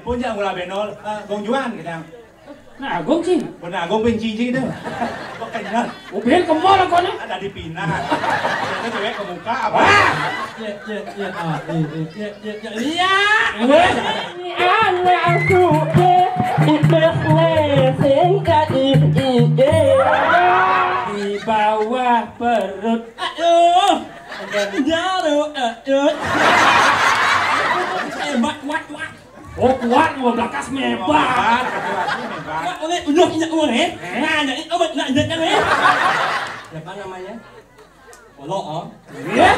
punya ngula benol, gong juan kita. Nah, gong cing. Benar, gong benci itu. Kok kenyal? Ubin ke mall kau ni. Ada dipinah. Ternyata cewek ke muka apa? Iya. Anak aku di bawah perut. Aduh. Jauh. Aduh. Wat. Oh kuat mau belakas mebak. Oleh udah tidak boleh. Nah jadi obat nak jadi kan apa namanya? Polo ya?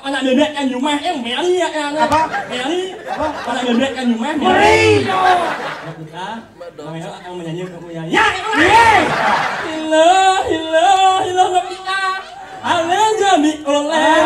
Anak bebek kan rumah Meli ya apa? Meli apa? Anak bebek kan rumah Meli. Kita namanya akan menyanyi kamu ya. Ya. Hilah kita. Aleh jadi oleh.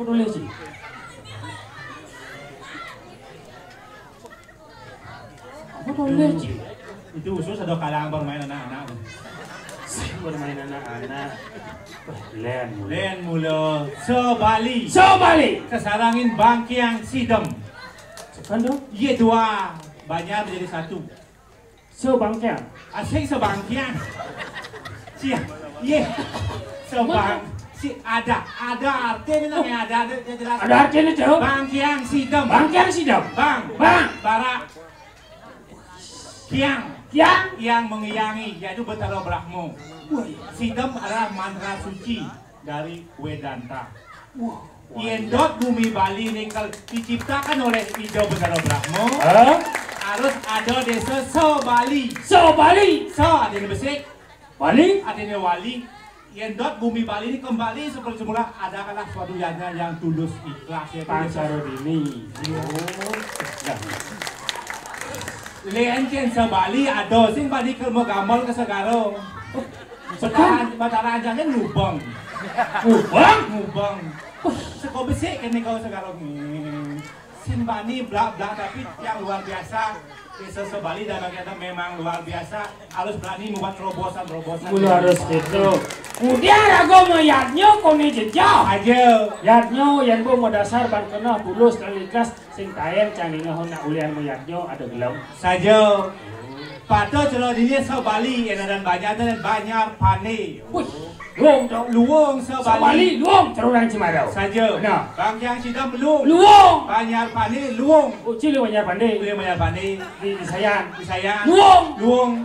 Apa boleh sih? Apa boleh sih? Itu khusus ada kalangan bermain anak-anak. Bermain anak-anak. Len mula. Len mula sebali. Sebali. Kesarangin bangkiang sidem. Sekan dong. Ye dua banyak menjadi satu. Sebangkiang. Asing sebangkiang. Cia. Ye. Sebang. Si ada artinya namanya ada jelas. Ada artinya tuh. Bangkiang sidem. Bangkiang sidam. Bang. Barak. Yang mengiyangi yaitu Betara Brahmo. Sidem adalah mantra suci dari Vedanta. Yendot bumi Bali ini kalau diciptakan oleh Ijo Betara Brahmo, harus ada desa Sobali. Sobali. So artinya besik, Bali. artinya wali. Yendot bumi Bali ini kembali seperti semula, adalah suatu yajna yang tulus ikhlas yaitu Pancarodini. Lencen sebali ada sing balik ke gamol ke segaro. Batara jangan ngubang. Ngubang. Seko besik kan kau segaro. Sing bani blak tapi yang luar biasa. Desa Sebali dan kita memang luar biasa. Harus berani membuat terobosan. Harus gitu. Kemudian aku melihatnya kau ni jejak. Aja. Yatnya yang bu dasar ban kena tulus dan ikhlas sing tayen canggihnya nak ulian melihatnya ada gelam. Saja. Pada celok ini Sebali dan banyak pane. Luang Sebali. Luang terulang Cimadau. Saja. Nah. Bangkiang Sidam luang. Banyak pane luang. Cili banyak pandai. Banyak pane. Di sayang. Luang.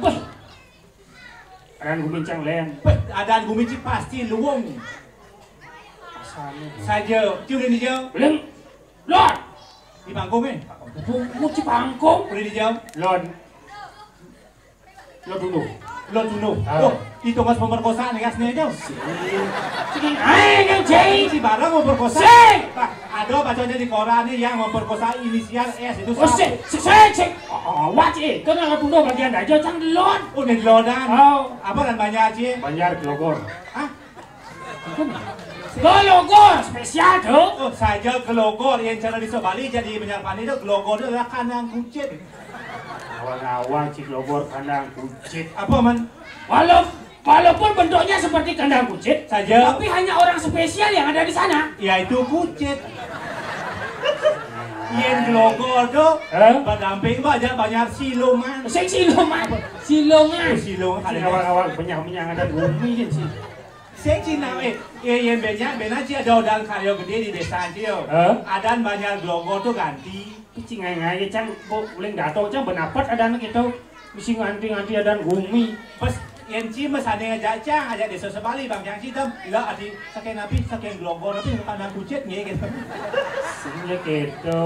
Adan gumincang len. Adan gumincang pasti luang. Saja. Curi ni jauh. Belum. Lord. Di pangkong Mu Cipangkong. Boleh di jauh. Lord dulu. Oh, itu mas pemerkosaan ya kasnya jauh. Sige, yang cai. Si barang memperkosa. Ada bacanya di koran yang memperkosa inisial S itu. Oh, cek. Wajib. Kena nggak tunduk bagian aja, cang Lord. Oh, di Lodan. Apa dan banyak sih? Banyak Kelogor. Kelogor spesial tuh. Oh, saja Kelogor yang cara di Sebali jadi menyerpan itu Kelogor itu adalah kandang kucing. Awal-awal Kelogor kandang kucing. Apa man? Walaupun bentuknya seperti kandang kucing saja, tapi hanya orang spesial yang ada di sana. Yaitu kucing. Yang Kelogor tuh pendamping banyak siluman. Silongan. Awal-awal banyak ada bumi kan sih. Saya Cina yang banyak sih ada dan karyo gede di desa dia. Ada banyak Kelogor tuh ganti. Cing ngai cang boleh datang cang benapat ada anak itu mesti nganti ada gumi. Pas yang cima sana ngajak desa Sebali bang yang Sidam ila adi saking napi saking Kelogor tapi kandang kucing gitu. Sebenarnya gitu.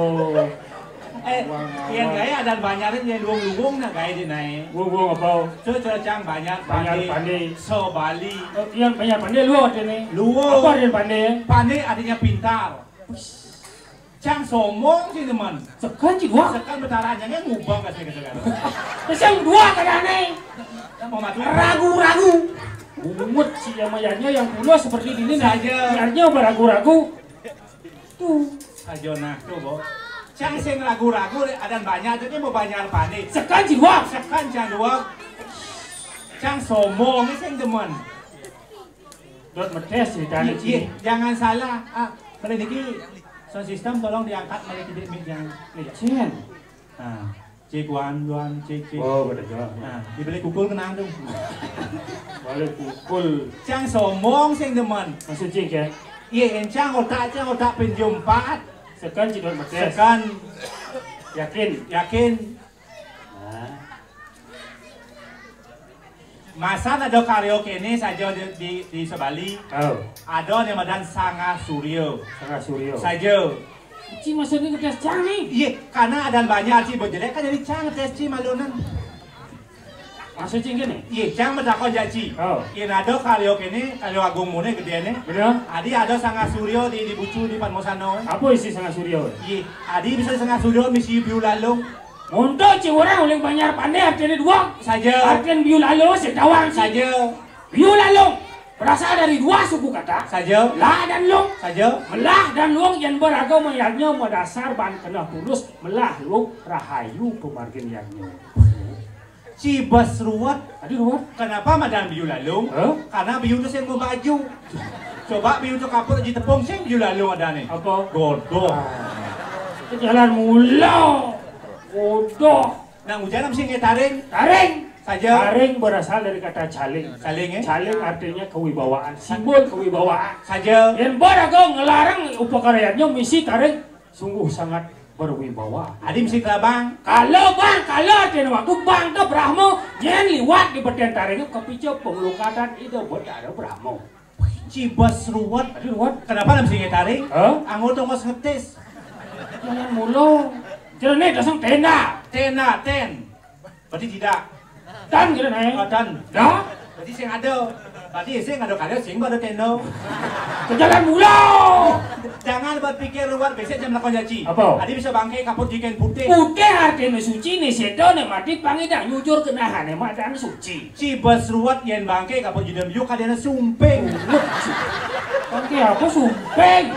Yang gaya ada banyak yang luang nah gaya di naik. Luang apa? Cang banyak pandai. Sebali. Yang banyak pandai luang ada nih. Luang. Apa yang pandai? Pandai artinya pintar. Cang somong sih teman. Sekan sih dua. Sekan betaranya yang ngubang kasih sekarang. Yang dua kadang-kadang. Ragu-ragu. Umut si yamayanya yang kuno seperti ini saja. Nyarnya beragu-ragu. Tuh. Saja nah tuh bo. Cang sing ragu-ragu ada banyak jadi mau banyak pandai. Sekan sih dua. Sekan cang dua. Cang somong sing teman. Dot metes ceritanya sih. Jangan salah. Kalau ini sound system tolong diangkat oleh tidak mic yang licin. Nah, cek one, cek. Oh, betul. Nah, dibeli kukul kena dong. Boleh kukul. Cang somong sing teman. Maksud cek ya? Iya, cang otak penjumpat. Sekan cidot metes. Sekan yakin. Nah. Masa ada karaoke ini saja di Sebali. Oh. Ada yang madan Sanga Suryo. Saja. Ci maksudnya ngetes cang nih. Iya, karena ada banyak sih berjelek kan jadi cang tes ci malunan. Maksudnya gini? Iya, cang medakon jaci. Oh. Iya, ada karaoke ini, kalau agung mune gede nih. Bener? Adi ada Sanga Suryo di Bucu di Panmosano. Apa isi Sanga Suryo? Iya, Adi bisa Sanga Suryo misi biulalung. Untuk ci orang oleh banyak pandai artinya dua saja. Artinya biulalung sedawang saja. Biulalung. berasal dari dua suku kata saja lah dan lung. saja Melah dan lung yang beragam yagnya madasar ban kena tulus melah lung rahayu pemargin yagnya. Cibas ruwet. Tadi ruwet. Kenapa Madam Biu lalung? Karena Biu itu saya mau baju. Coba Biu itu kapur di tepung saya Biu lalung ada nih. Apa? Godok. Jalan mula. Godok. Nah hujan mesti ngetaring. Taring. Saja. Taring berasal dari kata caling. Saling ya? Caling artinya kewibawaan. Simbol kewibawaan. Saja. Yang beragam ngelarang upakaryanya misi taring sungguh sangat berwibawa. Adi mesti kelabang. Kalau ada waktu bang ke Brahmo yang liwat di badan taring kepicu pengelukatan itu buat ada Brahmo. Cibas ruwet. Tadi ruwet. Kenapa mesti ngetaring? Hah? Anggota ngos ngetes. Jangan mulu. Jangan nih dasang tenda. Ten. Berarti tidak. Dan kira nih. Dan. Dah. Berarti sing ada. Berarti sing ada kalian sing ada tenda. Jalan mulu. Jangan berpikir luar biasa jam lakon jaci. Apa? Adi bisa bangkai kapur jiken putih. Putih artinya suci nih sedo nih mati pangidang nyujur kenahan nih madan suci. Cibas ruwet yen bangkai kapur jidam yuk kadena sumping. Bangkai apa sumpeng?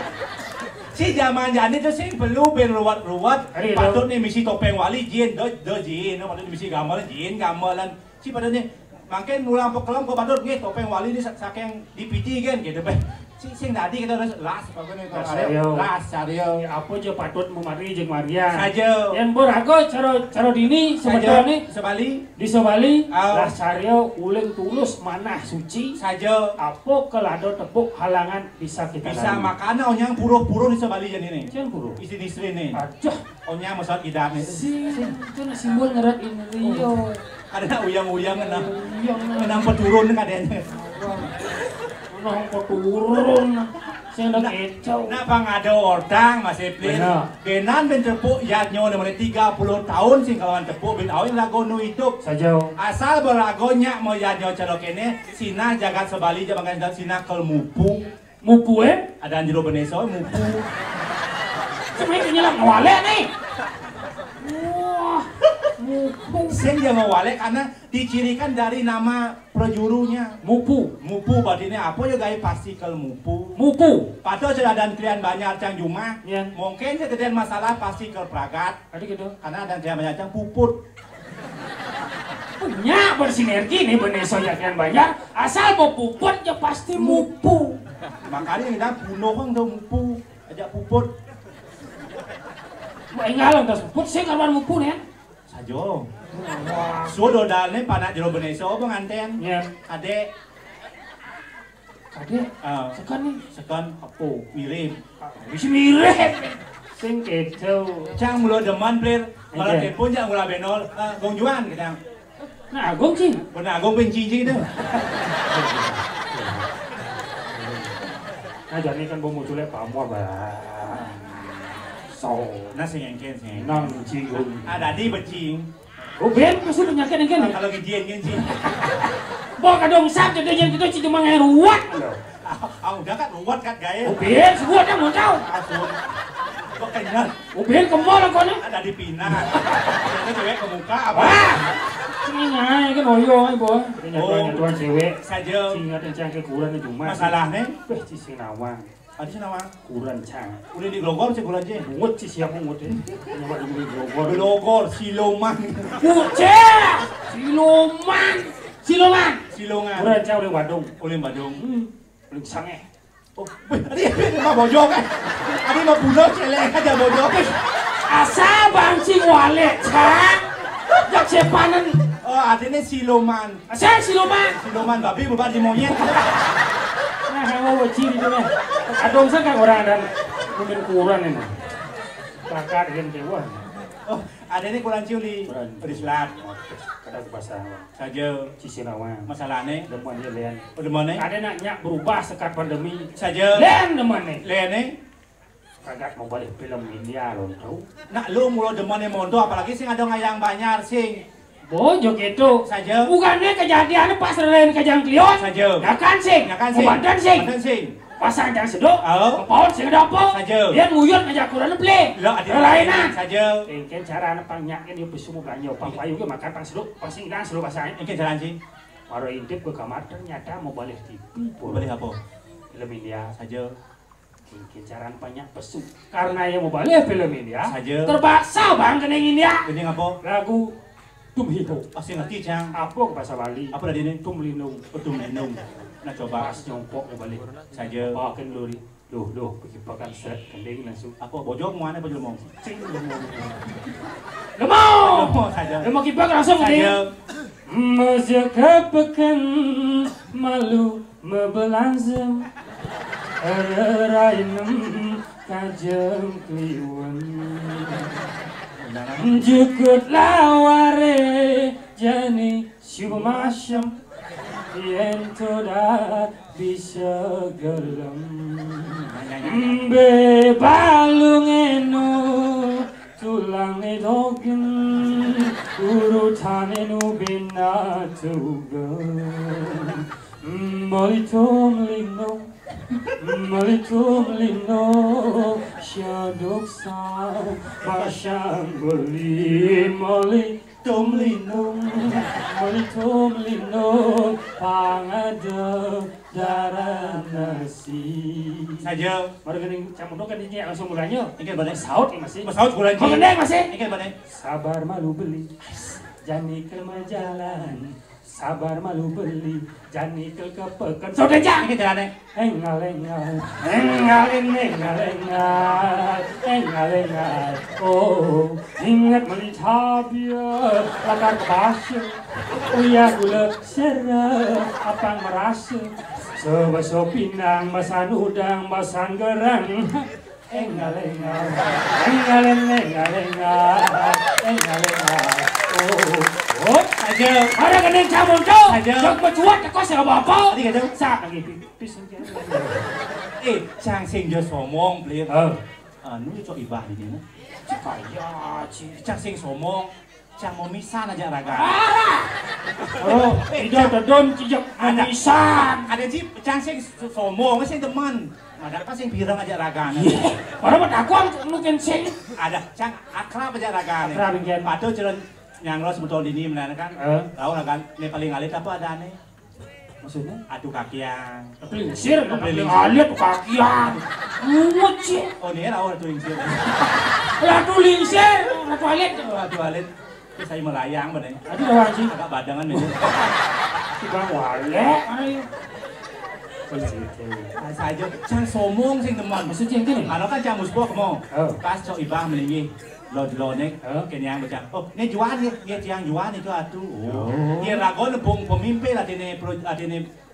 Si zaman jani itu sing perlu ben ruwet-ruwet. Hari Patut nih misi topeng wali jin do jin, patut misi gamelan jin gamelan. Si patutnya makin mulang pekelam kok patut nggih topeng wali ini saking dipiti kan gitu beh. Sing tadi kita udah las pokoknya kalau las sario apa aja patut memari jeung Maria saja yang berago cara dini sebetulnya sebali di Sobali lah sario uling tulus manah suci saja apa kelado tepuk halangan bisa kita bisa makan onyang puro-puro di sebali jadi nih cian puro istri nih aja onyang masuk idak nih itu na simbol ngerat ini Rio ada uyang-uyang kan uyang menang peturun kadenya nang turun saya udah kecau. Nah bang ada ordang Mas Eplin. Benan ben tepuk yadnyo namanya 30 tahun sing kawan tepuk ben awin lago nu hidup. Saja. Asal beragonya mau yadnyo celok kene sina jagat sebali jabangan sina kel mupu. Mupu ada jero beneso mupu. Sebenarnya nyelam ngawale nih. Wah. Mupu. Sing dia ngawale karena dicirikan dari nama prajurunya. Mupu. Mupu badine apa ya gaya pasti kel mupu. Mupu. Padahal sudah dan klien banyak cang jumah. Ya. Mungkin kegedean masalah pasti kel pragat. Tadi gitu. Karena ada klien banyak cang puput. Punya bersinergi nih beneso yang banyak. Asal mau puput ya pasti mupu. Makanya kita bunuh kan tuh mupu. Ajak puput. Mau ingalan tas puput sih kawan mupu nih. Sajo. Sudah dalne panak jero beneso penganten. Ya. Adek. Adek. Sekan nih. Sekan apa? Mirip. Bisa mirip. Sing kecil. Cang mula deman plir. Malah telepon cang mula benol. Gong Juan kita. Nah, Agung sih. Benar Agung benci itu. Nah, jadi kan bawa munculnya pamor bah. So, nah sing engken sing. nang cium. Ada di becing. Oh, ben masih penyakit engken. Kalau gejien sih. Bawa kadong sap jadi yang itu cuma ngeruat. Udah kan ruwet kan gaya. Oh, ben sebuah yang mau tahu. Asun. Kok kenyal. Oh, ben ke mall kok nih. Ada di pinang. Ini cewek ke muka apa? Ini ngai kan oyo ay boy. Nyatuan cewek. Saja. Singat yang cangke kuran itu mah. Masalahnya? Cisi nawang. Ada sih nama? Kuran cang. Udah di Glogor sih kuran aja. Bungut sih siapa bungut ya? Nyoba di Glogor. Glogor, Siloman. Buce! Siloman. Silongan. Kuran cang udah Bandung. Oleh Badung. Udah sange. Oh, ini mah bojok kan? Ini mah bunuh celeng aja bojok. Asa bangcing walet cang. Jak sepanen. Oh, artinya Siloman. Asa Siloman. Siloman babi bebar di monyet. Nah, kamu wajib itu nih. Adong kan orang dan mungkin kuran ini. Kakak dengan dewa. Oh, ada ini kurang ciuli. Berislat. Kadang bahasa saja. Cisinawang. Masalahnya. Depan dia lian. Oh, demane. Ada naknya berubah sekat pandemi. Saja. Lian demane. Lene. Kagak mau balik film India loh tahu. Nak lu mulu demane mondo apalagi sing ada ngayang banyar sing. Bojok itu saja. Bukannya kejadian pas lain kejang klion. Saja. Yakan sing. Badan sing. Badan sing. Pasang jang sedok. Oh. Kepon sing dapo. Saja. Dia nguyun ngajak kurang beli. Lo ada lainan. Saja. Engken cara anak pang nyakin dia besumu ganyo pang payu ke makan pang sedok. Pang sing dan sedok pasang. Engken jalan sih. Maro intip ke kamar ternyata mau balik TV. Balik apa? Film India Saja. Kicaran banyak pesu. Karena yang mau balik film India. Saja. Terpaksa bang kena India. Ini apa? Lagu Tum Hito. Pasti ngerti Cang. Apa ke bahasa Bali? Apa tadi ini? Tum Linung. Tum Linung. Nah coba. Pas jongkok mau balik. Saja. Bawakan dulu nih. Duh, pakai seret kending langsung. Apa bojok mana bojok mau? Cing lemau Saja. lemau kipak langsung Saja. Masyarakat pekan malu membelangsam Rainem kajeng kliwen Jukut laware jani syumasyam Yen todat bisa gelem Be balung eno tulang edogen urutan eno binatugan Malitum lino syaduk sa masyang beli Malitum lino pangada darah nasi Saja. Baru gening camudok kan ini langsung mulanya. Ikan balik. Saut ini masih. Saut bulan Mau gendeng masih. Ikan balik. Sabar malu beli. Jani ke jalan. Sabar malu beli. Jani ke pekan. Saudara jang. Ikan jalan Engal. Oh, ingat melihat latar bahasa. Uya gula serap apa merasa. Sebaso pinang, masan udang, masan gerang. Engal. Oh, saja. ada gening camun tuh. Saja. Jok bercuat ke kos ya bapak. Tadi kata. Sak lagi pipis. Cang sing jo somong beli. Anu cok ibah di sini. Kaya Cang sing somong. Cang mau misan aja raga. Oh, tidak terdon cijak manisan. Ada sih cang sing somong, sing teman. Ada apa sing pirang aja raga. Orang berdakwang mungkin sing. Ada cang akrab aja raga. Akrab ingin. Patuh jalan nyangro sebetulnya ini menakan. Tahu raga. Ini paling alit apa ada nih? Maksudnya? Adu kakian. Pelingsir, alit kakian. Muat sih. Oh ini tahu adu lingsir. Adu lingsir, adu alit. Adu alit. Terus saya melayang bener. Adu lawan sih. Agak badangan bener. Si bang walek. Saja cang somong sing teman. Maksudnya yang gini? Ano kan cang musbok mo. Pas cok ibah melingi. Lo-nek, kenyang baca. Oh, ini juan nih, yang juan itu atuh. Oh. Dia ragon pung pemimpin adine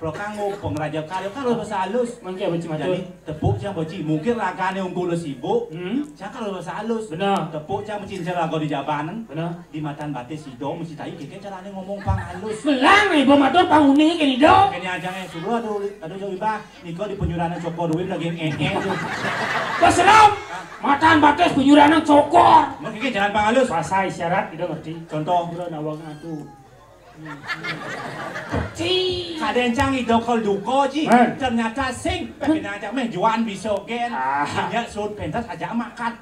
prokango pengraja karyo kan bahasa halus. Mangke baca macam. Jadi tepuk cang boci, mungkin ragane unggul sibuk. Cang kalau bahasa halus. Benar. Tepuk cang mencincin rago di jabanan. Benar. Di matan batis sido mesti tahu keke carane ngomong pang halus. Belang nih, matur panguni kini do. Kenyang cang suruh aduh jauh ibah. Niko di penyuranan cokor duit lagi Baseram. Matan batas penyuranan cokor. Mungkin jangan pang halus. Bahasa isyarat tidak ngerti. Contoh. Bro nawang atuh. Ada yang canggih dokol duko ji. Ternyata sing pengen aja meh juan bisogen. Hingga sud pentas aja makan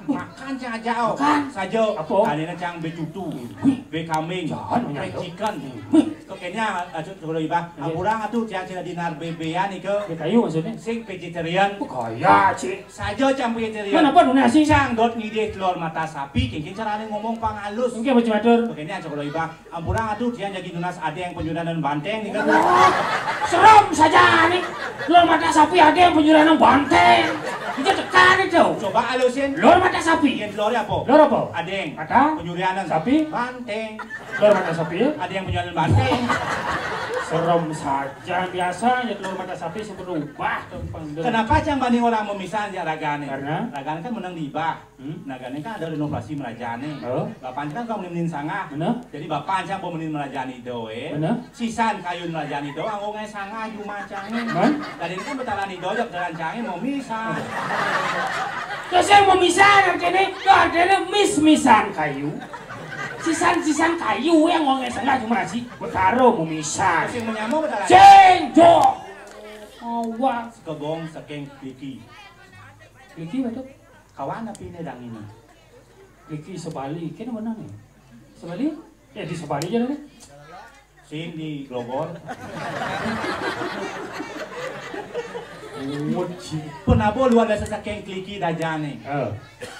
cang aja oh. Saja. Kalian cang becutu, be kambing, be chicken. Kayaknya kalau ibah, kurang atuh cang cina dinar bebean ike. Kayu maksudnya? Sing vegetarian. Kaya cik. Saja cang vegetarian. Kenapa dunia sih? Cang dot ngide telur mata sapi. Kayaknya caranya ngomong pangalus. Mungkin macam macam. Kayaknya kalau ibah, kurang atuh cang jadi dunas ada yang penyudanan banteng nih kan. Serem saja nih. Telur mata sapi ada yang penyudanan banteng. Itu tekan itu. Coba alusin. Telur mata sapi. Yang telurnya apa? Telur apa? Ada yang mata penyudanan sapi. Banteng. Telur mata sapi. Ada yang penyudanan banteng. Serem saja biasanya telur mata sapi berubah. Kenapa cang banding orang memisah aja ragane? Karena ragane kan menang di ibah. Ragane kan ada renovasi merajane. Bapak kan kau menin sangah. Bener. Jadi bapak cang mau menin merajani doe. Bener. Sisan kayun merajani doe. Anggo ngai sangah cuma cangnya. Tadi kan betalan di doe jalan cangnya mau misah. Terus yang mau misah artinya itu artinya misan kayu. Sisan kayu yang ngomongnya setengah cuma sih bertaruh memisah. Sing menyamuk betalan. Ceng jok. Awas. Kegong saking Liki. Liki betul. Kawan api ini dang ini. Liki Sebali, kena mana nih? Sebali? Ya di Sebali aja nih. Sing di Glogor. Penabo luar biasa saking kliki dajane.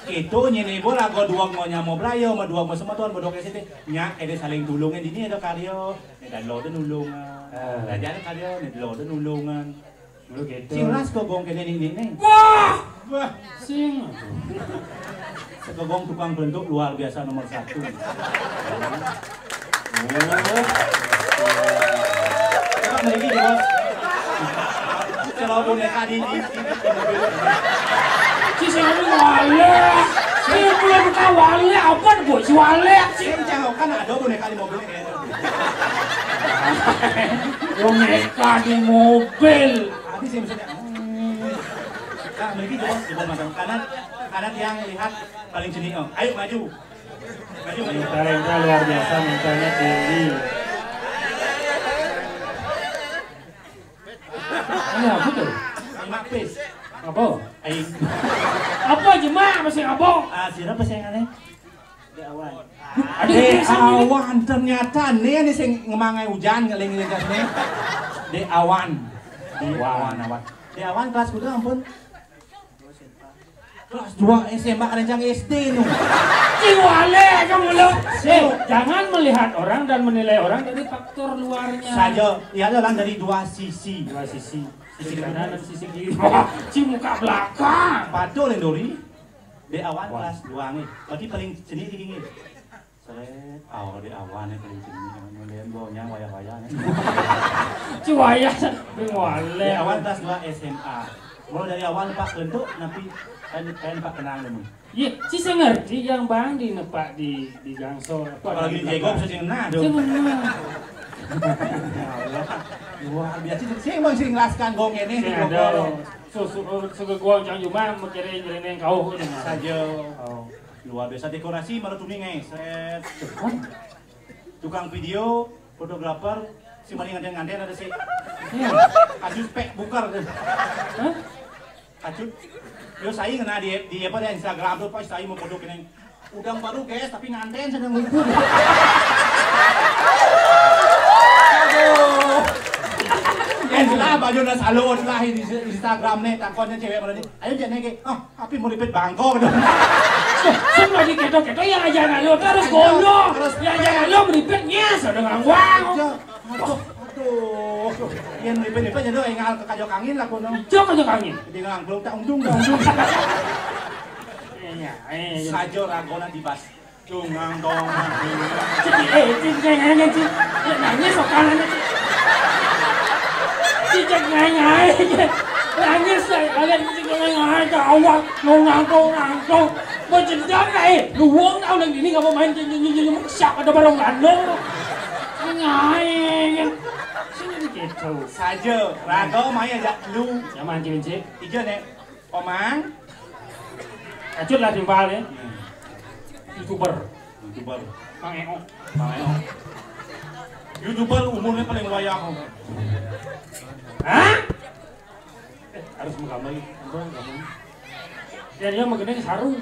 Itu nyinebo lago duang mo nyamo blayo, maduang mo sematon, bodok esite nya ede saling tulungan di ada karyo, dan lo dan nulungan. Dajane karyo, lo dan nulungan. Mulu gitu. Sing ras kogong kene ning. Wah, sing. Sekogong tukang bentuk luar biasa nomor 1. Coba lagi bos. Kalau boneka di mobil. Si sini wale. Si punya buka wale apa buat si wale? Si jangan kan ada boneka di mobil kayaknya. Boneka di mobil. Nanti saya misalnya. Nah, lagi bos, coba macam kanan yang lihat paling sini. Oh, ayo maju. Maju. Talenta luar biasa, mentalnya tinggi. Ini apa tuh? Lima pis. Apa? Ayo. Apa jemaah masih apa? Siapa sayangannya? Di awan. Di awan ternyata nih sing ngemangai hujan ngeling nih. Di awan. Di awan. Di awan kelas kudu ampun. Kelas 2 SMA Kerencang SD nu. Ciwale kamu lo. Jangan melihat orang dan menilai orang dari faktor luarnya. Saja, lihat orang dari dua sisi. Sisi kanan dan sisi kiri. Ci muka belakang. Patul Dori. Di awan kelas 2 nih. Berarti paling seni tinggi. Seret, di awan nih paling seni. Kemudian bawanya waya-waya nih. Ciwaya Ciwale. Di awan kelas 2 SMA. Mulai dari awal Pak bentuk napi kan Pak kenal dulu. Iya, sih saya ngerti yang Bang di nepak di Gangsol. Apalagi di Jego bisa ngena dong. Wah, biasa sih emang sering laskan gong ini di Bogor. Suka gua jangan cuma mikirin yang kau saja. Luar biasa dekorasi malah tuning set. Tukang video, fotografer, si maling nganden ada sih. Kasus pek bukar deh. Kacut. Yo saya ngena di apa di Instagram tuh pas saya mau foto kene. Udang baru guys tapi nganten sedang ngumpul. Aduh. Yang lah baju nas alon lah di Instagram nih takonnya cewek mana nih. Ayo jangan ke. Api mau lipet bangkok dong. Semua di keto-keto yang aja ngalo terus gono. Yang aja ngalo melipetnya sedang ngawang. Aduh, yang lipet-lipet jadi engal ke kajok angin lah kono. Kajok angin. Jadi ngangklung tak undung. Sajo ragona di bas. Tungang dong. Cik, nangis sokalannya cik. Cik nangis kalian cik nangis awal nangkong. Mau cendam lu uang tau lagi ini nggak mau main siap ada barang gandong. Ngain. Gitu. Saja, rago main aja lu. Nyaman cik. Ijo nek, omang. Acut lah timbal ya. YouTuber. Mang Eo. YouTuber umurnya paling wayang. Hah? Harus menggambar. Dia mengenai sarung.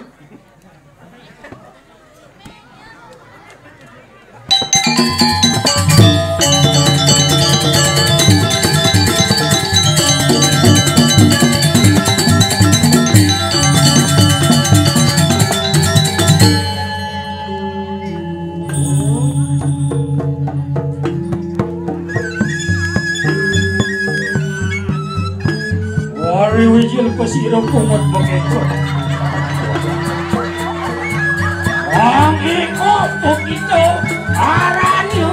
Wijil pasiro kumot begitu. Ang ikot itu aranyo.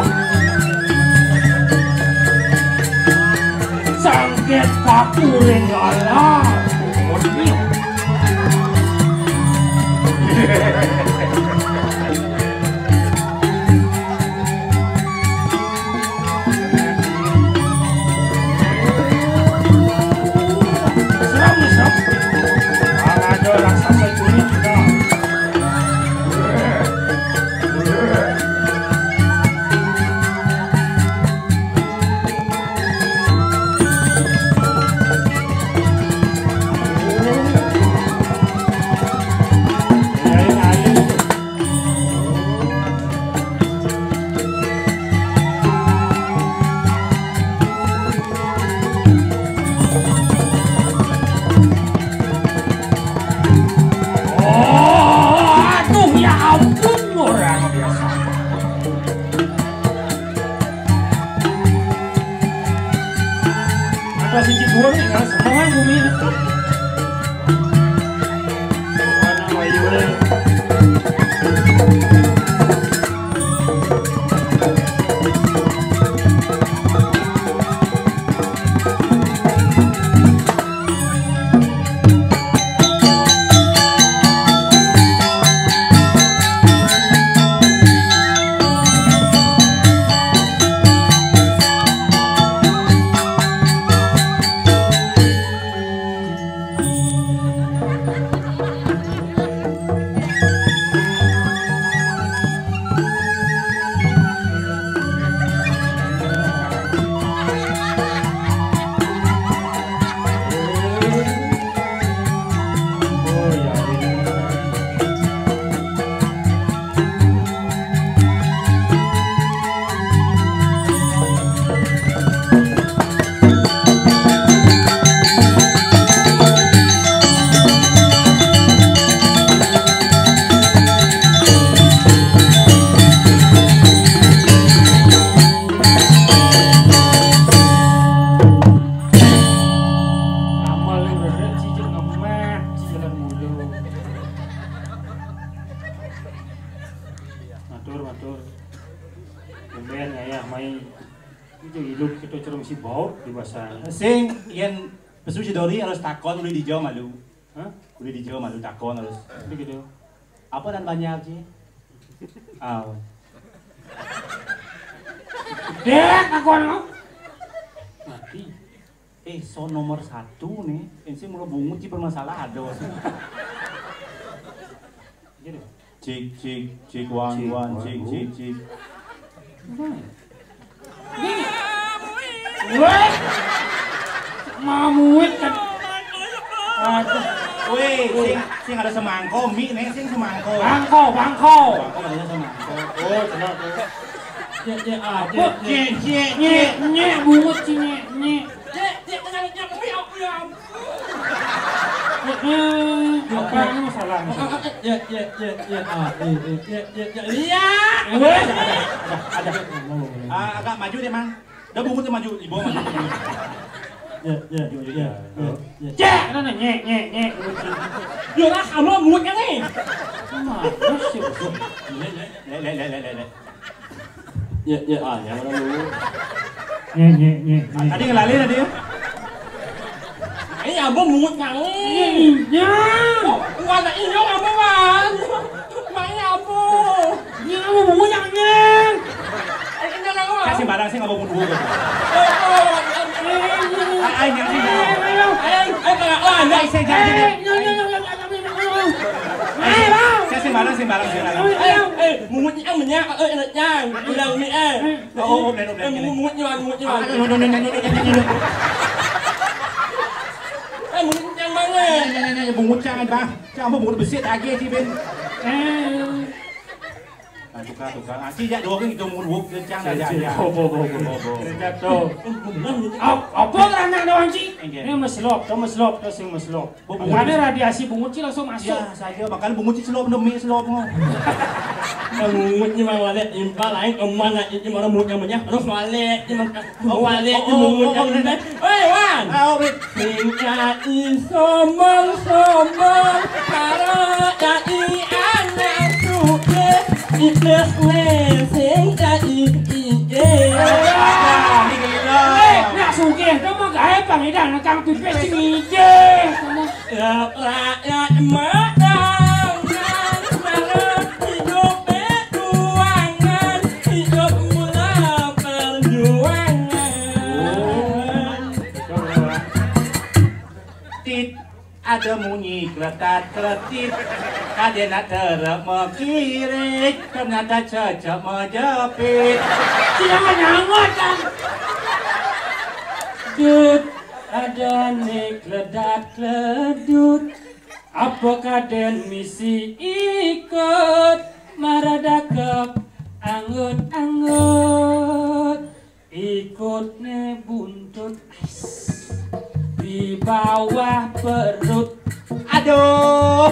Sangkit pakuring Allah. Kumotnya. hidup kita curung si baut di bahasa. Sing yen pesu si Dori harus takon uli dijauh malu. Hah? Uli dijauh malu takon harus. Begitu. Apa dan banyak sih? Aw. Dek takon lo. Mati. So nomor 1 nih. Ini mulai bungut sih permasalahan ada sih. Gitu. Cik, wan, cik. Weh, mamuit kan. Weh, sing ada semangko, mie nih sing semangko. Bangko. Bangko ada semangko. Oh, tenang. Cek, Cek, bungut sih, nyek. Cek, apa ini masalah? Ya. Ada. Agak maju deh, Mang. Udah bungut maju, ibu maju. Ya. Cek, mana nyek. Yo lah, kamu bungut kan nih? Mana sih? Le. Ya, yang mana dulu? Nyek. Tadi ngelalin tadi ya? Ini abang bungut kan nih? Ya. Wala iyo abang man. Maknya abang. Ini abang bungut yang nyek. Kasih barang sih nggak mau bungut. Ay, nyari. Ay, saya jadi. Saya barang. Mungutnya menyak, enaknya, bilang ni mungutnya. Mungut yang mana? Bungut jangan bang, jangan bungut besit lagi sih Ben. Tukar. Cijak dua kan kita mundur kencang aja. Bobo. Jatuh. Apa anak doang sih? Ini meselop, terus yang meselop. Ada radiasi bungut sih langsung masuk. Ya, saya bakal bungut sih selop demi selop ngomong. Mungutnya mah walet, impal lain kemana ini mana mungutnya banyak, terus walet, walet mungutnya. Hei Wan, tingkat sombong, para jadi anak suke. Ikhlas sing jadi nak sugih to mah gawe pangedang kang pipis sing ije rakyat madang hidup perjuangan hidup mula perjuangan tit ada bunyi kletat-kletit kadena terep mekirik ternyata cecep menjepit jangan nyangot kan Dut ada nih kledat-kledut apakah den misi ikut maradakep anggut ikut ne buntut di bawah perut aduh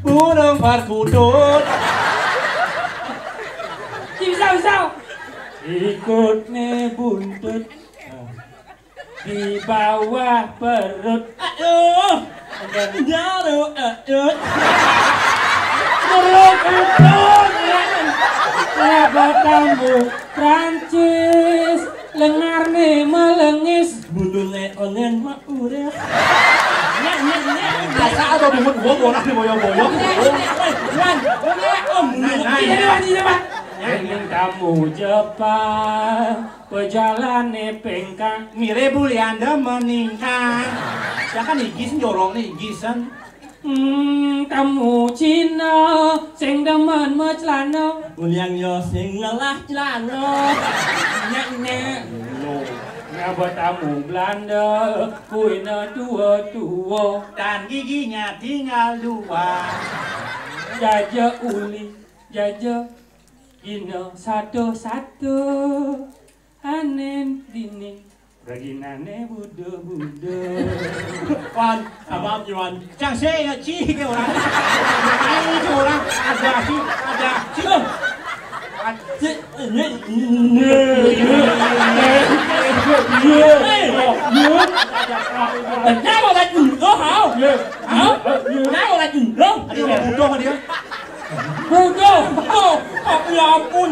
burung perkutut Bisa ikut ne buntut di bawah perut aduh jarum perut sahabat tambu Prancis lengar nih melengis bundulnya onen mak urep asa atau bungut gua borak di boyo-boyo Yang tamu Jepang pejalan pengkang mire bulianda meningkat ya kan igis jorong nih igisan tamu Cina sing demen mecelana uliang yo sing ngelah celana nek ngapa tamu Belanda kuina tua dan giginya tinggal 2 jajah uli jajah ino satu anen dini Reginane budo Wan, abang Yuan Chang saya ci ke orang ini orang ada Kenapa lagi lo hao? Kenapa lagi lo? Ada budo sama dia. Budo, oh ya ampun.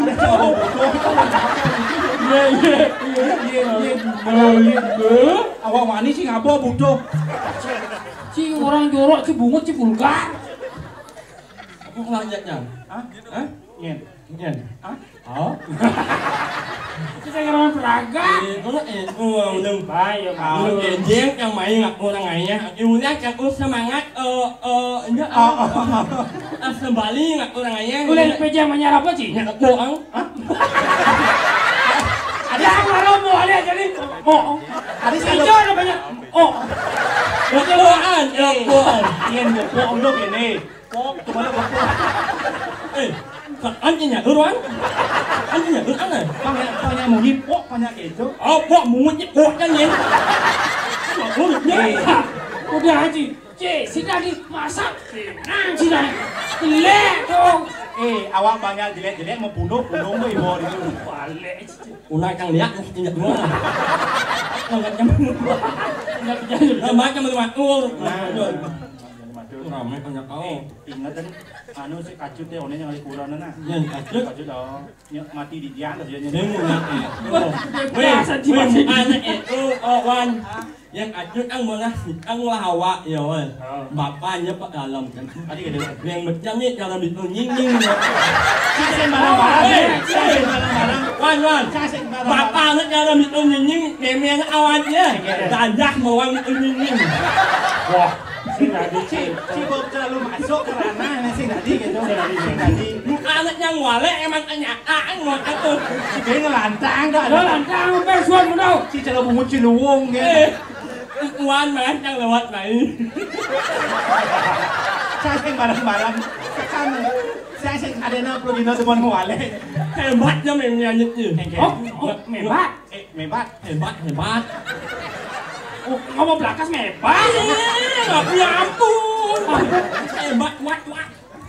Awak manis sih ngapa butuh? Ci orang jorok, ci bungut, ci vulgar. Aku ngelanjutnya. Hah? Hah? Nyen. Nyen. Hah? Oh. Kita kerawan peraga. Đừng phải Giang yang main aku orangnya. Ibunya aku semangat sembali aku orangnya. Boleh peja menyerap apa sih? Nyak bohong. Ada yang marah mau ada jadi oh. Ada sih Hijau ada banyak. Oh. Bohongan, bohong. Nyen bohong lo gini. Kok cuma lo bohong. Anh chị nhà ưa đoán. Anh chị nhà ưa ăn này. Banyak mungkin kok banyak itu. Kok muốn kok kan Nyen. Kok được nhé. Udah Haji. Sini lagi masak. Nang sini. Jelek dong. Awak banyak jelek-jelek mau bunuh lo ibu itu. Balik. Unai kang lihat chị nhà ưa. Enggak nyambung. Enggak jadi. Macam macam. Ramai banyak kau. Ingat kan anu si kacut deh orangnya yang kurang nana. Yang kacut. Kacut dong. Mati di dia lah dia. Ini weh, anak itu Wan yang kacut ang ang lawa ya wan. Bapaknya Pak Dalam kan. Tadi gitu. Yang macam ni dalam itu nying. Saya barang-barang. Wan. Bapaknya dalam itu nying. Memang awalnya dadah mawang itu nying. Wah. Sing tadi si Bob terlalu masuk ke ranah sing tadi gitu. Sing tadi. Anak yang wale emang kenyataan mau itu. Si dia ngelantang dah. Ada lantang persuan mu tau. Si cara bungut ciluung gitu. Wan mah yang lewat này. Saya sing barang-barang. Kan saya sing ada na progino teman wale. Hebatnya memang itu. Oh, mebat. Mebat. Hebat. Ngomong belakas mebat. Ya ampun. Hebat, wat.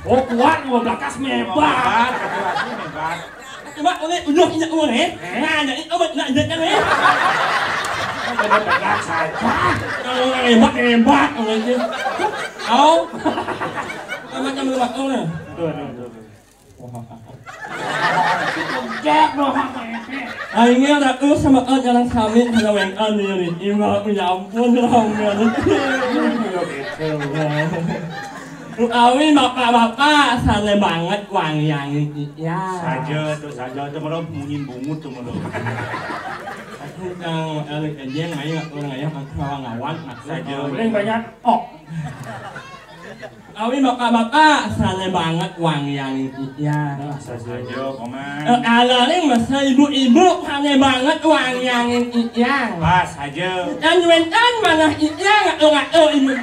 Oh, kuat ngomong belakas mebat. Mebat. Hebat oleh udah tidak boleh. Nah, jadi obat nak jadi kan eh. Benar tegak saja. Kalau hebat oleh itu. Au. Macam lewat oleh. Tuh. Jack loh. Akhirnya aku sama jalan kami kalau yang ini ibu ya ampun rahmat. Awi bapak santai banget wang yang ya. Saja tuh malah munyin bungut tuh malah. Yang elik aja main orang ayah ngawan Saja. Paling banyak. Oh. Awi bapak santai banget wang yang ya. Saja koman. Alaring masa ibu-ibu santai banget wang yang ya. Pas saja. Dan wentan mana ya nggak ibu.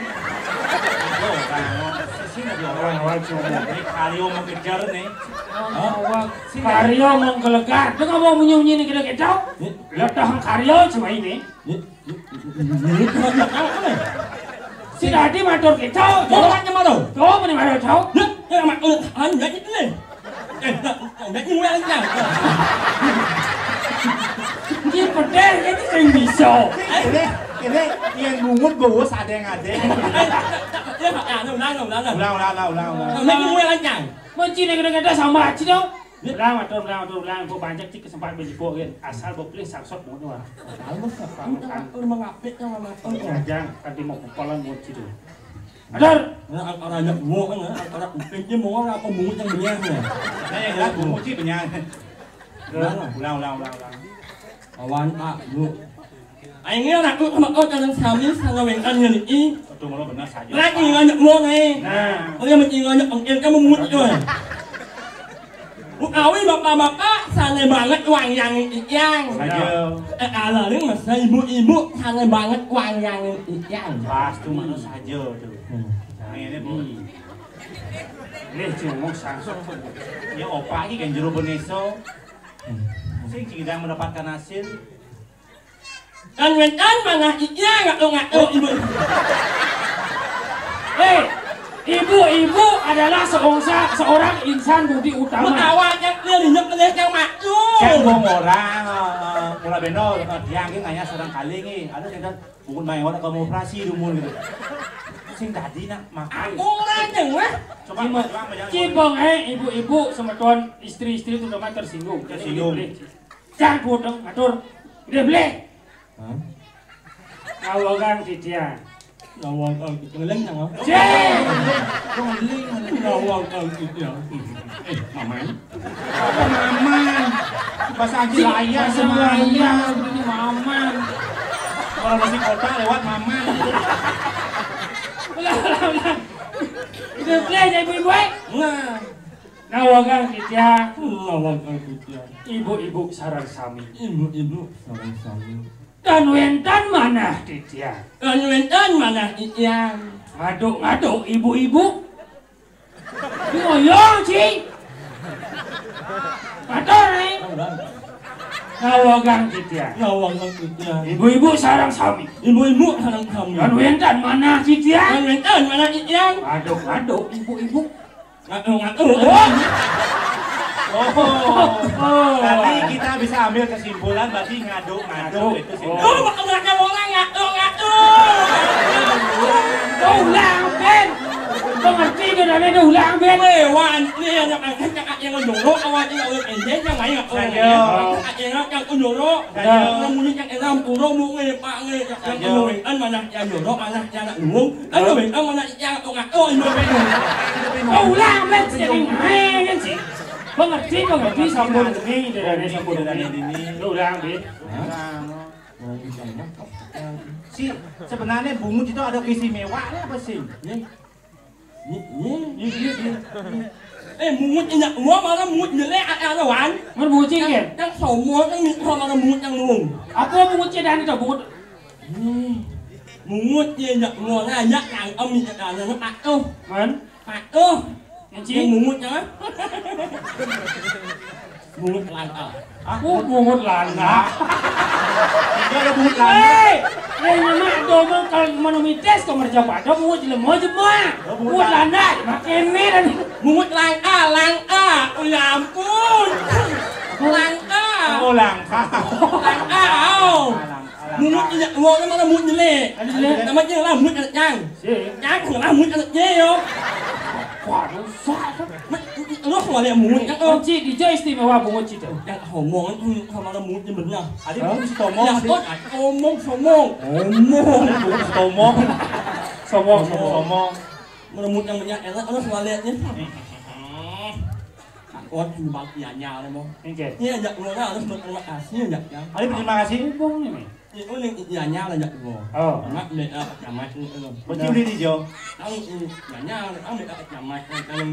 Orang ini Karyo mau kejar nih. Karyo menggelegar. Dia nggak mau bunyi-bunyi nih kita kecau. Ledah Karyo cuma ini. Si Dadi matur kecau. Kau macam mana? Kau mana matur kecau? Ya mak enggak gitu nih. Enggak nyuwek aja. Ini pedih ini sing bisa. Ini yang bungut bos ada yang ada. Ya mak ulang. Enggak nyuwek aja. Menci nih kita sama aja dong. Ulang, bu banyak sih kesempatan berjipuk kan. Asal boleh saksot mau doang. Udah mengapit yang mama. Jangan nanti mau kepalan mau cidu. Adar. Orang nak buang kan, orang upin dia mau apa bungut yang banyak ni. Nah yang jelas bungut sih banyak. Ulang. Awan pak bu. Akhirnya nak sama orang kami sama wengan ni. Itu malah benar saja. Lagi ngajak buang ni. Nah. Dia mesti ngajak angin kamu bungut tu. Awi bapak-bapak santai banget wang yang Saja. Alaring masa ibu-ibu santai banget wang yang Pas tuh mana saja tuh. Ini bu. Ini cuma saksot. Ya opa ini kan jero beneso. Sing tidak mendapatkan hasil. Dan wentan mana nggak ibu. Ibu adalah seorang insan budi utama. Awalnya dia lihat yang maju. Kan bong orang mulai beno tiang ini hanya serang kali ini. Ada yang bukan main orang kamu operasi rumun gitu. Sing tadi nak makai. Orang yang wah. Coba Cibong ibu-ibu sama tuan istri-istri itu tersinggung. Tersinggung. Jangan bodoh, atur. Dia boleh. Hah? Nawagang titian. Nawang ngeling nang. Cek. Nawang titian. Maman. Apa maman? Bahasa Anjilaya sama Ayah, ini maman. Kalau masih kota lewat maman. Ulah. Itu play jadi ibu-ibu. Nah. Nawagang titian. Nawang titian. Ibu-ibu sarang sami. Ibu sareng sami. Dan wentan mana titian? Wentan mana titian? Ngaduk-ngaduk ibu-ibu. Ngoyong sih. Matur nih. Nawagang titian. Nawang titian. Ibu-ibu sarang sami. Ibu sareng sami. Dan wentan mana titian? Wentan mana titian? Ngaduk-ngaduk ibu-ibu. Ngaku. Oh, tadi kita bisa ambil kesimpulan berarti ngaduk-ngaduk itu sih. Oh, bakal orang ngaku. Ulang Ben. Kau ngerti ke dalam itu ulang Ben? Wan, ni yang yang ngejoro awak ini oleh enjek yang lain ngaku. Yang ngejoro, yang muni yang enam puro muni pak ni yang ngejoro mana yang ngejoro mana yang nak luung, ngejoro mana yang ngaku ini. Ulang Ben sering main sih. Kau ngerti sambung ini dari sambung ini. Ulang Ben. Si sebenarnya bungut itu ada keistimewaan apa sih? Mungut inyak gua malah mungut jelek ada wan. Mana bungut cikin? Yang semua kan minta malah mungut yang luung. Apa bungut cidan itu bungut? Mungut dia inyak gua ngajak yang om minta dana pak tuh. Man? Pak tuh. Yang mungut jangan. Mungut langka. Aku bungut lana. Itu ada bungut lana. Hei, nama domong kalau monomites kau merjapa ada bungut jelema semua. Bungut lana, makin dan mungut langka. Oh ya ampun. Langka. Oh langka. Langka. Mungut inyak gua mana mungut jelek. Namanya lah mungut anak jang. Jang lah mungut anak jeo. Waduh, sakit. Lu semua lihat mungut kan? Kunci DJ istimewa bungut itu. Yang ngomong itu sama mulutnya benar. Adik bungut tomong. Ya kok somong. Somong. Mulut yang banyak enak lu semua lihatnya. Aku di bagiannya lah mau. Oke. Ini ajak gua harus berterima kasih ajak yang. Adik terima kasih. Bong nih. Itu yang ianya lah ajak gua. Oh. Mak lihat apa camat itu. Bocil di Jo. Ang ianya ang lihat camat kan.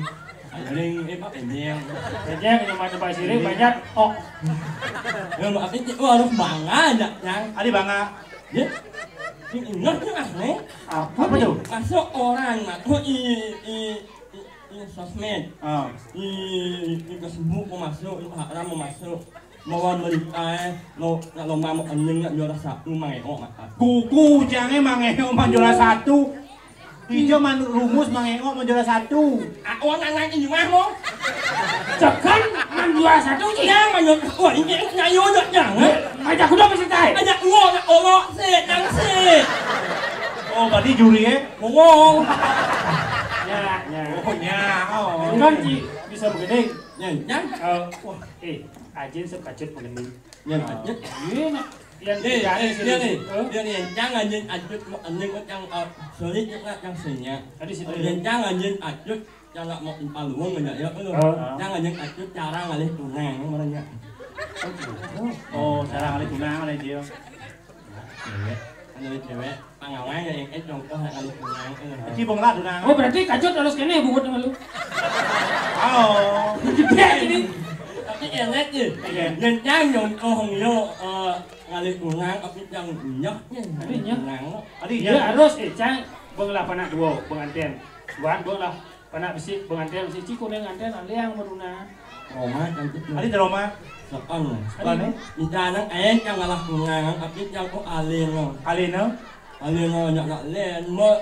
Aling apa penjeng. Banyak yang ada Pak Sirik banyak. Oh. Ya maaf itu harus bangga ajak yang. Adik bangga. Ya. Ingat kan nih? Apa tuh? Masuk orang masuk i sosmed. I Facebook mau masuk, Instagram mau masuk. Mau berita, lo mau anjing nak juara satu mangeo mata. Kuku jangan mangeo juara satu. Hijau rumus mangeo juara satu. Aku nanya ini mah mo. Cekan juara satu sih. Yang manyo, wah ini nyayo nak jangan. Ajak kuda mesti tay. Ajak ngomong nak olok sih, jangan sih. Oh berarti juri ya? Ngomong. Ya. Oh nya. Oh. Kan bisa begini. Yang. Wah, Ajin sepacut begini. Yang ajit. Iya, yang dia nih jangan anjing ajut anjing yang sulit yang senyap. Tadi situ. Jangan anjing ajut yang nggak mau paluang enggak ya lu. Jangan anjing ajut cara ngalih tunang namanya. Oh, cara ngalih tunang ngalih dia. Cewek pangawai yang contoh ngalih tunang. Cibong lah tunang. Oh, berarti kacut harus kene bungut sama lu. Oh. Gede ini. Tapi enak sih. Dan jangan hong yo ngalih tunang tapi yang nyoknya. Iya harus Cang bang lah panak dua pengantin. Buan bang lah panak besi pengantin besi ciku dengan anten aliang beruna. Roma cantik. Adi di Roma. Sopan. Sopan. Di sana yang ngalah tunang tapi yang kok alien lo. Alien lo? Alien lo nyak len mo.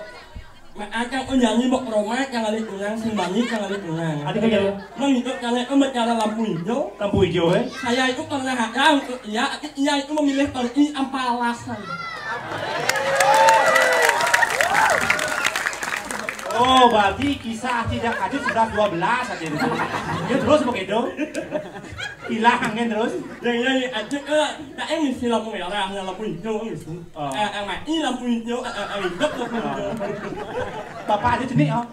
Makanya aku nyanyi bok Roma yang ngalih tunang simbangi yang ngalih tunang. Adi kayak mengikut kalian cara lampu hijau. Lampu hijau Saya itu karena ada untuk ia itu memilih ini apa alasan? Oh, berarti kisah tidak kaju sudah 12 aja itu. Ya terus begitu. Hilang kan terus. Yang ada tak ingin si lampu merah, lampu hijau itu. Mati lampu hijau, hidup lampu hijau. Bapak ada jenis oh?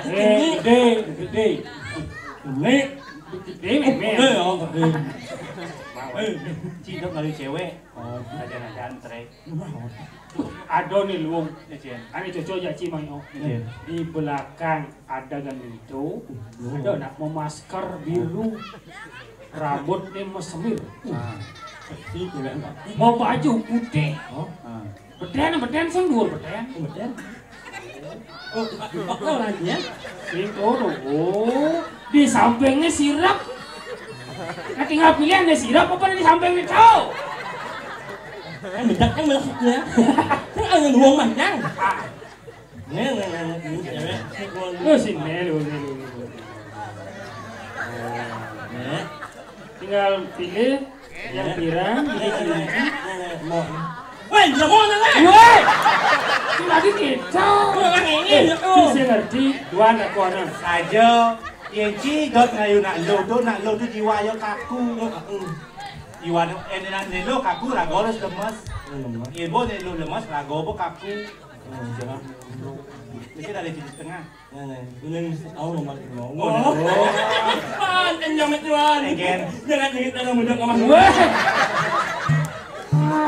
Gede. Gede memang. Cidok dari cewek. Oh, ajan-ajan trek. Ada nih luung. Ajan. Ani cocok ya Cimang oh. Di belakang ada ganito. Ada nak mau masker biru. Rambutnya mau semir. Mau baju putih. Beden sing dhuwur beden. Apa lagi ya? Sing kono. Oh, di sampingnya sirap. Nah, tinggal pilihan deh sirap apa di samping itu. Bedak kan melek ya. Kan ada luang manjang. Nih. Lu sini lu. Tinggal pilih yang pirang, pilih mau. Woi, jangan mau nang. Woi. Lagi kicau. Orang ini. Bisa ngerti dua anak kuana. Saja yang cidok ngayu nak lo tu jiwa yo kaku. Jiwa lo kaku rago harus lemas. Ibu lo lemas rago bo kaku. Jangan. Mesti dari sisi tengah. Ini tahu nomor ngomong. Anjing tuan. Jangan kita mudah ngomong.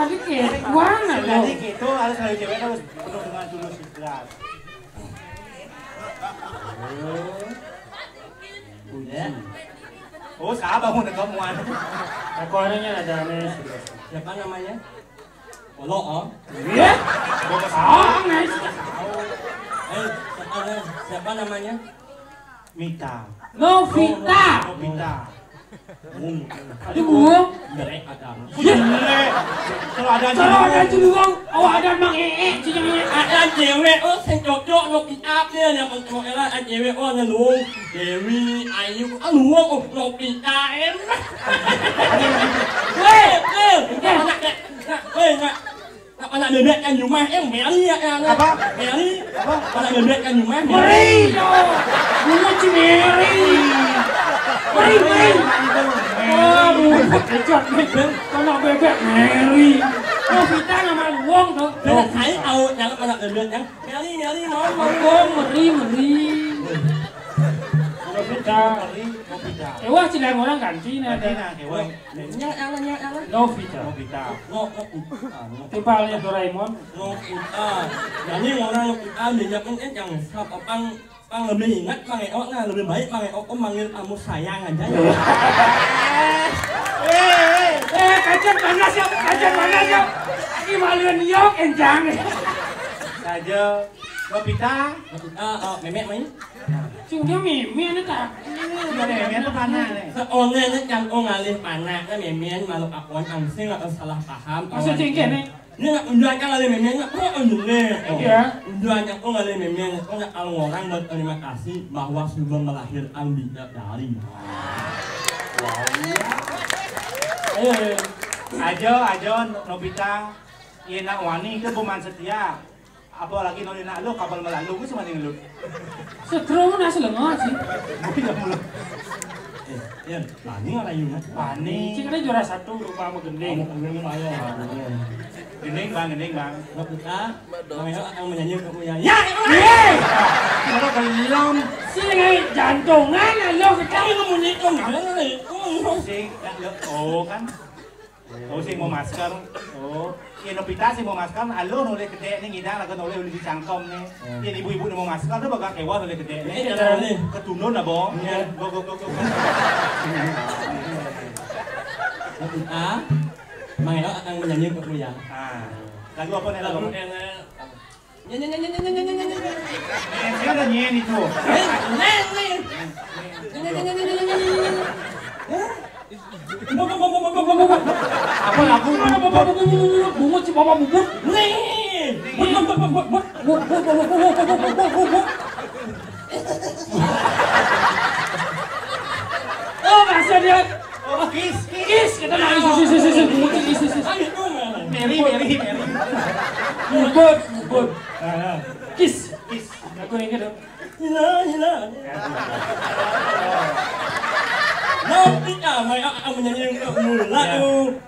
Dikit, mana jadi gitu harus ngayu cewek harus penuh dengan tulus ikhlas. Oh, sabar mau ngegamuan. Aku orangnya ada mes. Siapa namanya? Olo, oh? Iya? Oh, mes. Siapa namanya? Mita. Novita. Aduh, Buang. Derek ada. Kalau ada Juruang, awak ada Mang cingnya. Ada cewek, saya cocok nok up dia yang mau ada cewek ngelung. Dewi, Ayu, luang nok em. Anak bebek kan rumah Mary ya apa? Mary apa? Anak bebek kan rumah Mary. Bunga Mary. Kecot anak bebek Mary. Novita nama luang tuh. Saya tahu yang anak bebek yang Mary mau Mary. Novita. Wah, cileng orang ganti ada. Novita. Tipalnya Doraemon. Jadi orang Novita yang Pang lebih ingat Mang lebih baik Mang manggil kamu sayang aja. Kajian panas ya. Ini maluan yok enjang. Saja Novita. Memek main. Cing dia mimi ini tak. Memek itu panah nih. Seorang ini kan ngalih panah kan memek malu akuan angsing atau salah paham. Maksud cingkir nih. Ini nggak unduan kan ngalih memek kok unduan. Iya. Unduan yang ngalih memek kok nggak orang berterima kasih bahwa sudah melahirkan bidadari. Ajo Novita, iya nak wani itu buman setia. Apalagi nolin nak lu kapal melalu, gue cuma nih lu. Setrum nasi lengah sih. Mungkin nggak mulu. Iya, pani nggak yun? Pani. Cing ada juara 1 rumah mau gending. Gending bang. Novita, Mang akan menyanyi kamu nyanyi. Ya, kalau belum. Si jantungan lo kita kamu nikung Sing, oh kan. Oh sing mau masker. Oh, iya Novita sing mau masker. Alo noleh gede nih ngidang lagu noleh udah dicangkom nih. Iya ibu-ibu mau masker tuh bakal kewa noleh gede nih. Ketunun lah bong. Go. Novita, Mang akan menyanyi kamu ya. Lagu apa nih lagu? Nyanyi. Yang ada nyanyi itu. Apa lagu? Bungut si bapak bubut. Oh, kasih dia. Oh, kiss. Kita nangis. Mary. Bubut. Kiss. Aku ini hila. Nanti mày ông menyanyi mula tuh.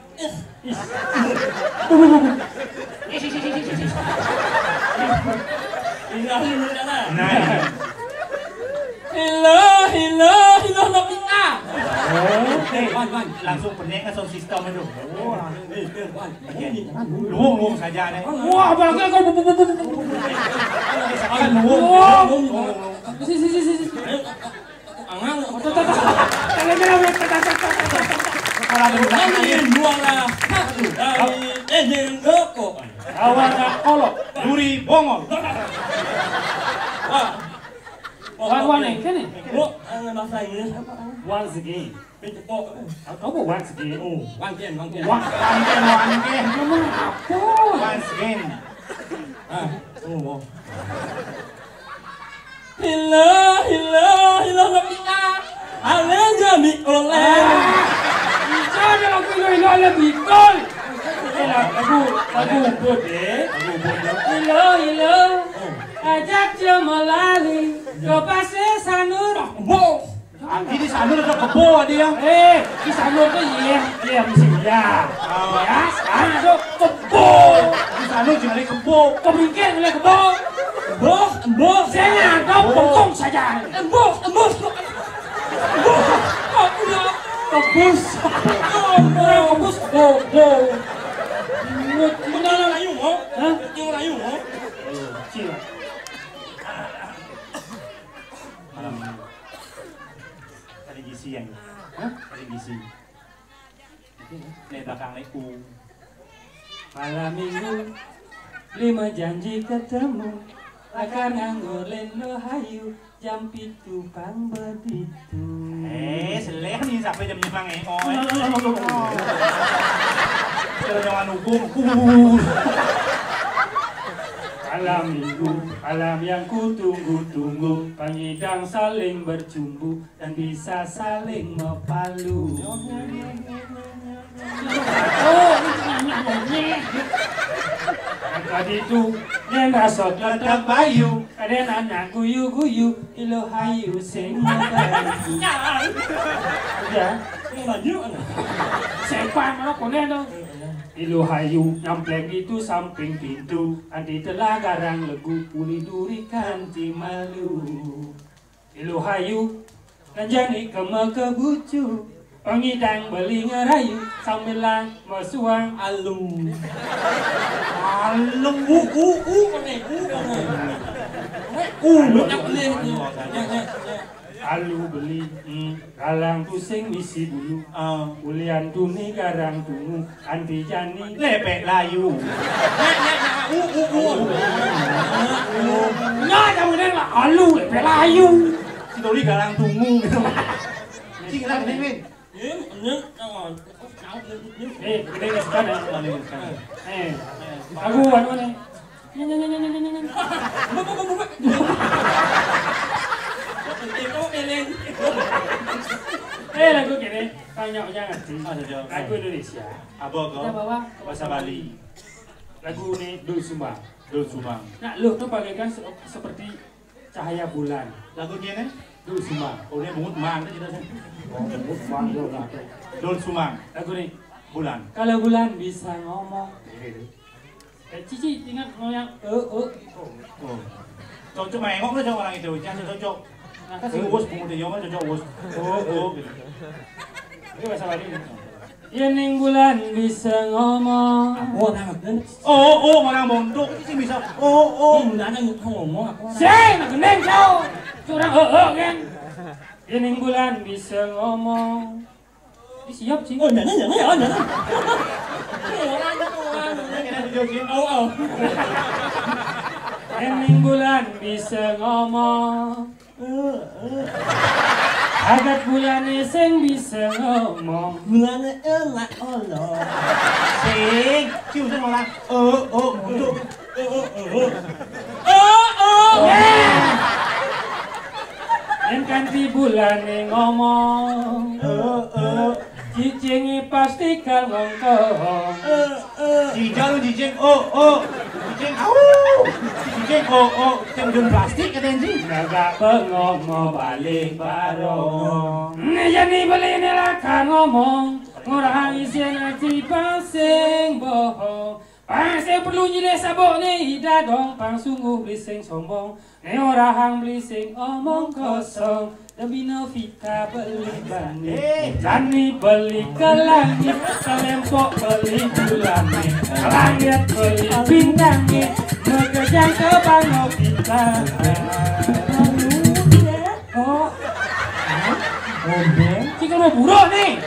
Tinggalin sana. Nah. Hila nanti Wan, langsung pening ke sound system itu. Wan. Luung saja nih. Wah, apalagi kau Duri bongol. Wan kan ni? Bahasa Inggris apa? Once again. Apa once again? One again. One again. Ngomong apa? Once again. Hila nanti Alenya mi oleh. Ada lagu ini lebih gol. Lagu bude. Hilo. Ajak dia melali. Kau pasti sanur. Ini sanur atau kebo dia? Di sanur tu iya mesti ya. Ya, sekarang tu kebo. Di sanur jangan lagi kebo. Kau mikir boleh kebo? Embuh. Saya kau pokok saja. Embuh. Kebus. Cina. Ada gizi yang, ada gizi. Ini belakang U. Malam minggu 5 janji ketemu akan nganggur lendo hayu jam pitu pang begitu. Seleh nih sampai jam 5 Kalau jangan hukum. Malam minggu, malam yang ku tunggu-tunggu, pengidang saling bercumbu dan bisa saling mepalu. Tadi itu nenda sok letak bayu, kadang anak guyu-guyu, ilo hayu sing ngebayu. Ya, sepan mana konen dong. Ilo hayu nyampleng itu samping pintu, anti telah garang legu uli duri kanti malu. Ilo hayu nanjani kema kebucu, pengidang beli ngerayu sambilan mesuang alu. Alu beli, galang pusing misi bulu, ulian tuni garang tungu, anti jani lepek layu. Nggak kamu lah alu lepek layu. Si Dori garang tungu gitu. Cing lah ini. Kita sekarang. Aku mana? Lagu gini, tanyanya ngerti. Lagu Indonesia. Apa kau? Kita bawa Bahasa Bali. Lagu ini Dul Sumbang. Dul Sumbang. Nah, lu tuh bagaikan seperti cahaya bulan. Lagu dia nih? Dul Sumbang. Oh dia bungut mang tu jelasnya. Bungut mang lo lah. Dul Sumbang. Lagu ini Bulan. kalau bulan bisa ngomong. Cici ingat ngoyang Oh. Cocok mengok lah cowok orang itu. Jangan cocok. Kasih bos bungut dia mah cocok bos. Oh. Itu bahasa Bali. Yening bulan bisa ngomong. Oh, orang mondok sih bisa. Oh. Sing, gendeng kau. Curang kan. Yening bulan bisa ngomong. Siap sih. Jangan. Yening bulan bisa ngomong. Agat bulan sing bisa ngomong. Bulan enak Allah. Sing, cium sama orang. Untuk. Yang kanti bulan ngomong. Cicingi pasti kan ngongkong. Jijang. Jijing. Jijing. Cing tembun plastik katanya Cing. Naga bengong mau balik barong. Jadi beli inilah kan ngomong. Ngurang isian hati pasing bohong. Pasing perlu nyilih sabuk ni dadong. Pang sungguh belising sombong. Ni orang belising omong kosong. Demi Novita beli banding. Lani beli ke langit. Kelempok beli bulannya. Langit beli bintangnya. Mengejar ke Bang Novita. Oh, Cing mau buruk nih.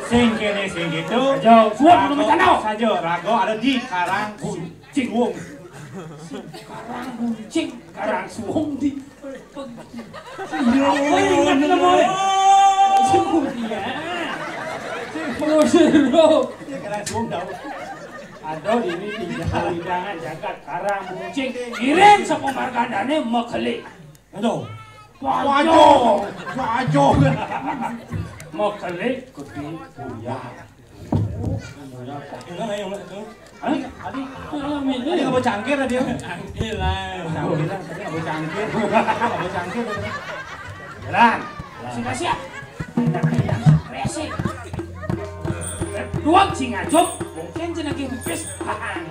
Sing kene sing gitu. Jauh, suap udah mencanau. Saja rago ada di Karang Buncing Wong. Karang Buncing, Karang Suwong di. Iya, nggak boleh. Sungguh dia. Seru. Karang Suwong tahu. Ada ini di hidangan jagat Karang Buncing. Kirim sepemargandane mekeli. Aduh. Wajo. Mokale kuti buya. Enggak yang itu. Adi Nggak mau cangkir dia. Cangkir lah. Nggak mau cangkir. Jalan. Sudah siap. Resi. Tuang singajok. Mungkin jenagi hupis.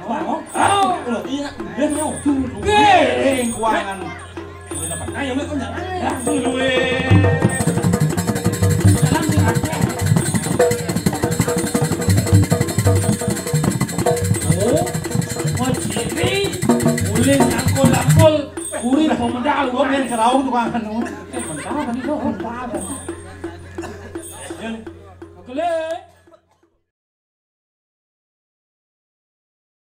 Oh, iya, dia mau. Sing kuangan. Ayo, mek undangan. Ulin angkol kurin pemedal Gua main kerau tukang anu. mentah tadi tuh. Oke.